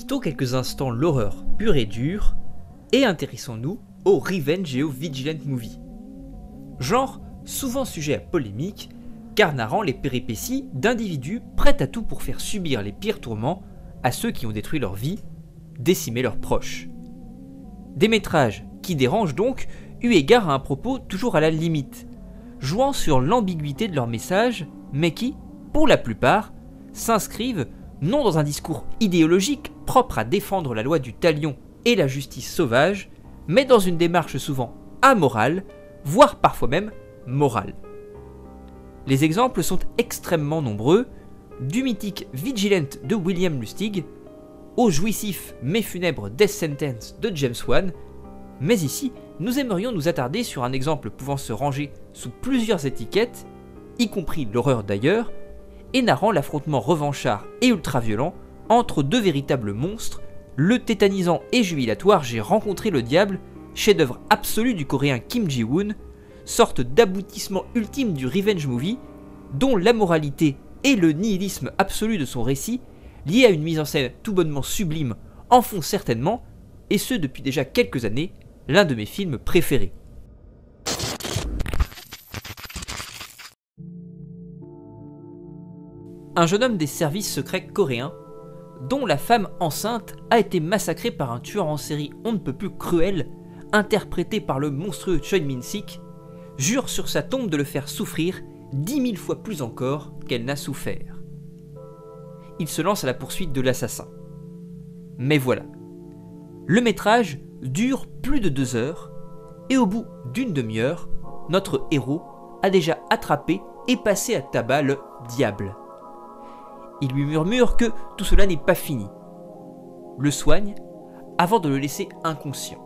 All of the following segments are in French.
Quittons quelques instants l'horreur pure et dure et intéressons-nous au Revenge et au Vigilant Movie. Genre souvent sujet à polémique, car narrant les péripéties d'individus prêts à tout pour faire subir les pires tourments à ceux qui ont détruit leur vie, décimé leurs proches. Des métrages qui dérangent donc, eu égard à un propos toujours à la limite, jouant sur l'ambiguïté de leur message, mais qui, pour la plupart, s'inscrivent non dans un discours idéologique propre à défendre la loi du talion et la justice sauvage, mais dans une démarche souvent amorale, voire parfois même morale. Les exemples sont extrêmement nombreux, du mythique Vigilant de William Lustig, au jouissif mais funèbre Death Sentence de James Wan, mais ici, nous aimerions nous attarder sur un exemple pouvant se ranger sous plusieurs étiquettes, y compris l'horreur d'ailleurs, et narrant l'affrontement revanchard et ultra-violent entre deux véritables monstres, le tétanisant et jubilatoire J'ai rencontré le diable, chef-d'œuvre absolu du coréen Kim Ji-woon, sorte d'aboutissement ultime du revenge movie, dont la moralité et le nihilisme absolu de son récit, lié à une mise en scène tout bonnement sublime, en font certainement, et ce depuis déjà quelques années, l'un de mes films préférés. Un jeune homme des services secrets coréens, dont la femme enceinte a été massacrée par un tueur en série on ne peut plus cruel, interprété par le monstrueux Choi Min-sik, jure sur sa tombe de le faire souffrir 10 000 fois plus encore qu'elle n'a souffert. Il se lance à la poursuite de l'assassin. Mais voilà, le métrage dure plus de 2 heures, et au bout d'une demi-heure, notre héros a déjà attrapé et passé à tabac le diable. Il lui murmure que tout cela n'est pas fini, le soigne avant de le laisser inconscient.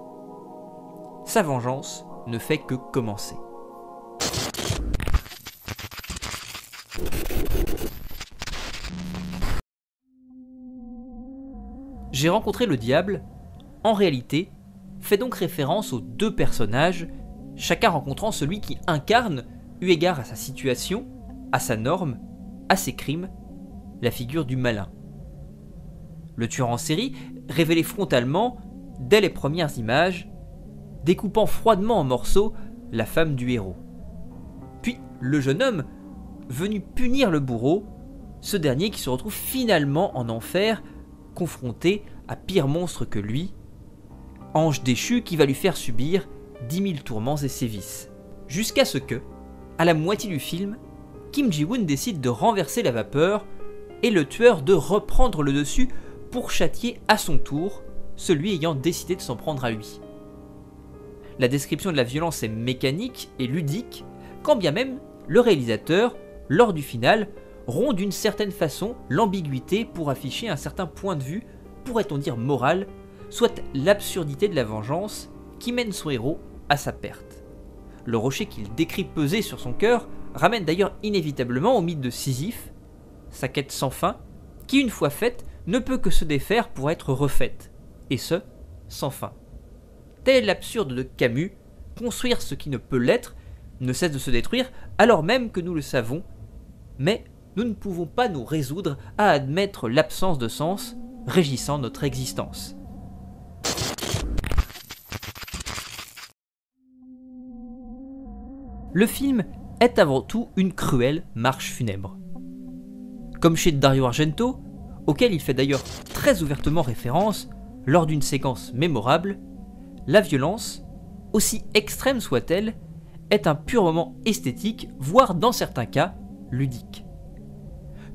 Sa vengeance ne fait que commencer. J'ai rencontré le diable, en réalité, fait donc référence aux deux personnages, chacun rencontrant celui qui incarne, eu égard à sa situation, à sa norme, à ses crimes, la figure du malin. Le tueur en série, révélé frontalement, dès les premières images, découpant froidement en morceaux la femme du héros. Puis le jeune homme, venu punir le bourreau, ce dernier qui se retrouve finalement en enfer, confronté à pire monstre que lui, ange déchu qui va lui faire subir 10 000 tourments et sévices. Jusqu'à ce que, à la moitié du film, Kim Ji-woon décide de renverser la vapeur et le tueur de reprendre le dessus pour châtier à son tour celui ayant décidé de s'en prendre à lui. La description de la violence est mécanique et ludique, quand bien même le réalisateur, lors du final, rompt d'une certaine façon l'ambiguïté pour afficher un certain point de vue, pourrait-on dire moral, soit l'absurdité de la vengeance qui mène son héros à sa perte. Le rocher qu'il décrit peser sur son cœur ramène d'ailleurs inévitablement au mythe de Sisyphe, sa quête sans fin, qui une fois faite ne peut que se défaire pour être refaite, et ce, sans fin. Tel est l'absurde de Camus, construire ce qui ne peut l'être ne cesse de se détruire alors même que nous le savons, mais nous ne pouvons pas nous résoudre à admettre l'absence de sens régissant notre existence. Le film est avant tout une cruelle marche funèbre. Comme chez Dario Argento, auquel il fait d'ailleurs très ouvertement référence lors d'une séquence mémorable, la violence, aussi extrême soit-elle, est un pur moment esthétique, voire dans certains cas, ludique.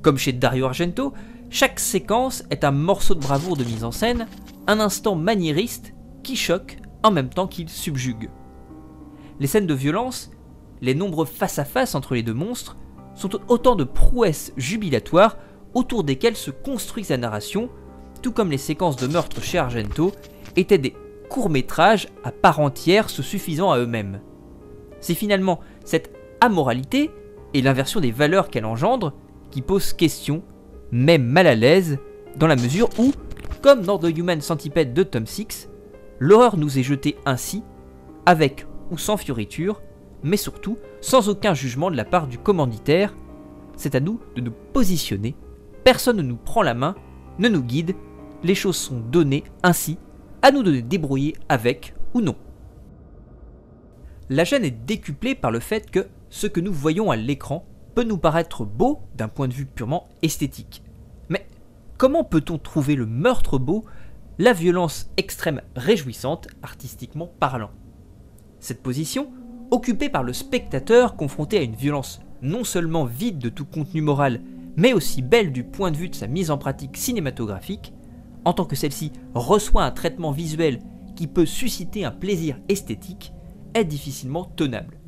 Comme chez Dario Argento, chaque séquence est un morceau de bravoure de mise en scène, un instant maniériste qui choque en même temps qu'il subjugue. Les scènes de violence, les nombreux face-à-face entre les deux monstres, sont autant de prouesses jubilatoires autour desquelles se construit sa narration, tout comme les séquences de meurtre chez Argento étaient des courts-métrages à part entière se suffisant à eux-mêmes. C'est finalement cette amoralité et l'inversion des valeurs qu'elle engendre qui pose question, même mal à l'aise, dans la mesure où, comme dans The Human Centipede de Tom Six, l'horreur nous est jetée ainsi, avec ou sans fioriture, mais surtout sans aucun jugement de la part du commanditaire. C'est à nous de nous positionner, personne ne nous prend la main, ne nous guide, les choses sont données, ainsi à nous de les débrouiller avec ou non. La gêne est décuplée par le fait que ce que nous voyons à l'écran peut nous paraître beau d'un point de vue purement esthétique. Mais comment peut-on trouver le meurtre beau, la violence extrême réjouissante, artistiquement parlant? Cette position, occupée par le spectateur confronté à une violence non seulement vide de tout contenu moral, mais aussi belle du point de vue de sa mise en pratique cinématographique, en tant que celle-ci reçoit un traitement visuel qui peut susciter un plaisir esthétique, est difficilement tenable.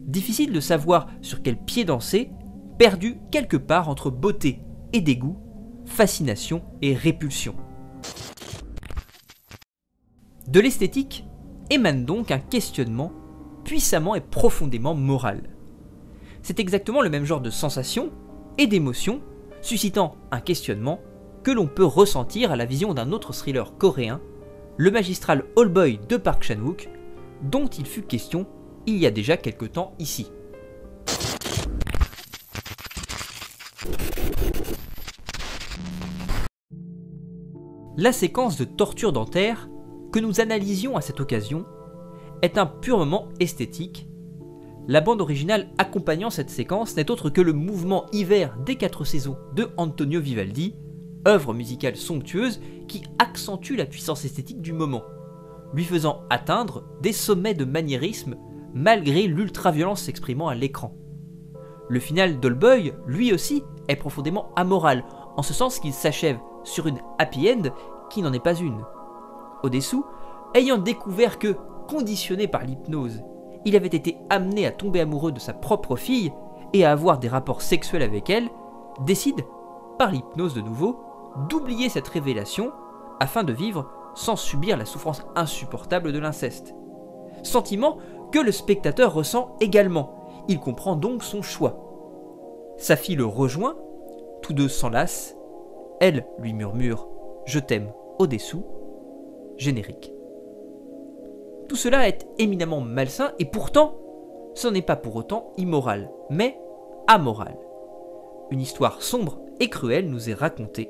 Difficile de savoir sur quel pied danser, perdu quelque part entre beauté et dégoût, fascination et répulsion. De l'esthétique émane donc un questionnement puissamment et profondément moral. C'est exactement le même genre de sensation et d'émotion suscitant un questionnement que l'on peut ressentir à la vision d'un autre thriller coréen, le magistral Oldboy de Park Chan-wook, dont il fut question il y a déjà quelque temps ici. La séquence de torture dentaire que nous analysions à cette occasion est un pur moment esthétique. La bande originale accompagnant cette séquence n'est autre que le mouvement Hiver des 4 saisons de Antonio Vivaldi, œuvre musicale somptueuse qui accentue la puissance esthétique du moment, lui faisant atteindre des sommets de maniérisme malgré l'ultra-violence s'exprimant à l'écran. Le final d'Oldboy, lui aussi, est profondément amoral, en ce sens qu'il s'achève sur une happy end qui n'en est pas une. Au-dessous, ayant découvert que, conditionné par l'hypnose, il avait été amené à tomber amoureux de sa propre fille et à avoir des rapports sexuels avec elle, décide, par l'hypnose de nouveau, d'oublier cette révélation afin de vivre sans subir la souffrance insupportable de l'inceste. Sentiment que le spectateur ressent également, il comprend donc son choix. Sa fille le rejoint, tous deux s'enlacent, elle lui murmure « Je t'aime » au-dessous, générique. Tout cela est éminemment malsain et pourtant, ce n'est pas pour autant immoral, mais amoral. Une histoire sombre et cruelle nous est racontée,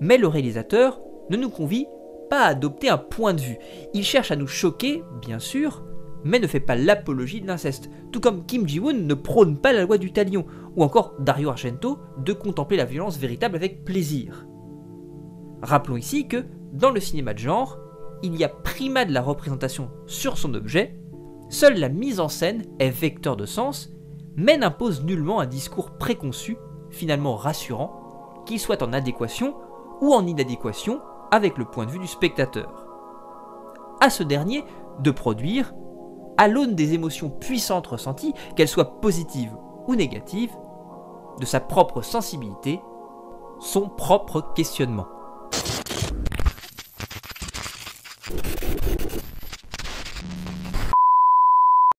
mais le réalisateur ne nous convie pas à adopter un point de vue. Il cherche à nous choquer, bien sûr, mais ne fait pas l'apologie de l'inceste, tout comme Kim Ji-woon ne prône pas la loi du talion, ou encore Dario Argento de contempler la violence véritable avec plaisir. Rappelons ici que, dans le cinéma de genre, il y a primat de la représentation sur son objet, seule la mise en scène est vecteur de sens, mais n'impose nullement un discours préconçu, finalement rassurant, qu'il soit en adéquation ou en inadéquation avec le point de vue du spectateur. À ce dernier de produire, à l'aune des émotions puissantes ressenties, qu'elles soient positives ou négatives, de sa propre sensibilité, son propre questionnement.